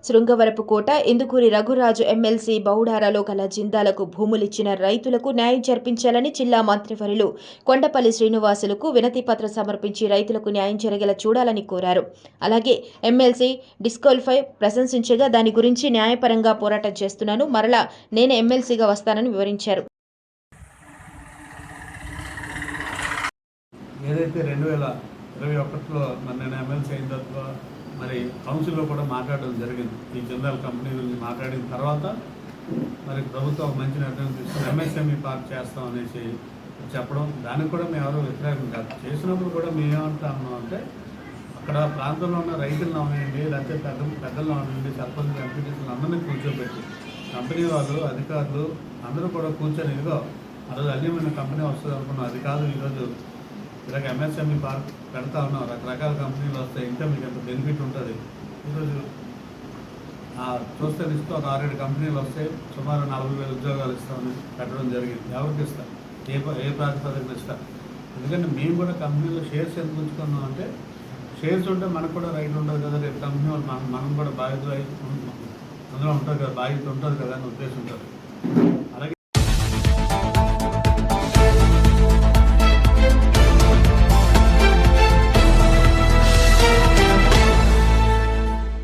Srungavarapukota, Indukuri Raghuraju MLC బౌడారాలో గల జిందాలకు భూములిచ్చిన రైతులకు న్యాయం జరిపించాలని జిల్లా మంత్రివర్యులు కొండపల్లి శ్రీనివాసులకు వినతిపత్రం సమర్పించి రైతులకు న్యాయం జరిగేలా చూడాలని కోరారు. అలాగే ఎమ్మెల్సీ డిస్క్వాలిఫై ప్రశంసించగా దాని గురించి న్యాయపరంగా పోరాటం చేస్తున్నాను, మరలా నేనే ఎమ్మెల్సీగా వస్తానని వివరించారు. ఏదైతే 2021లో నేను ఎమ్మెల్సీ అయిన తర్వాత మరి కౌన్సిల్లో కూడా మాట్లాడడం జరిగింది. ఈ జిందాల్ కంపెనీ గురించి మాట్లాడిన తర్వాత మరి ప్రభుత్వం మంచి నిర్ణయం తీసుకుని ఎంఎస్ఎంఈ పార్క్ చేస్తాం అనేసి చెప్పడం, దానికి కూడా మేము ఎవరో వ్యతిరేకం కాదు. చేసినప్పుడు కూడా మేము ఏమంటాము అంటే అక్కడ ప్రాంతంలో ఉన్న రైతులను అవనండి, లేకపోతే పెద్దలను అవనండి, సర్పంచ్ ఎంపీటీసీలు అందరినీ కూర్చోబెట్టి కంపెనీ వాళ్ళు అధికారులు అందరూ కూడా కూర్చొని ఇదిగో అసలు అన్యమైన కంపెనీ వస్తుంది అనుకున్నాం. అది కాదు, ఈరోజు ఇలాగ ఎంఎస్ఎంఈ పార్క్ పెడతా ఉన్నాం, రకరకాల కంపెనీలు వస్తాయి, ఇంకా మీకు ఎంత బెనిఫిట్ ఉంటుంది. ఈరోజు చూస్తే ఇస్తూ ఒక 6-7 కంపెనీలు వస్తాయి, సుమారు 40,000 ఉద్యోగాలు ఇస్తామని పెట్టడం జరిగింది. ఎవరికి ఇస్తా, ఏ ప్రాతిపదికన ఇస్తా? ఎందుకంటే మేము కూడా కంపెనీలో షేర్స్ ఎందుకు ఉంచుకున్నాం అంటే షేర్స్ ఉంటే మనకు కూడా రైట్ ఉండదు కదా, రేపు కంపెనీ వాళ్ళు మనం కూడా బాధ్యత అందులో ఉంటుంది కదా, బాధ్యత ఉంటుంది కదా అని ఉద్దేశం ఉంటుంది.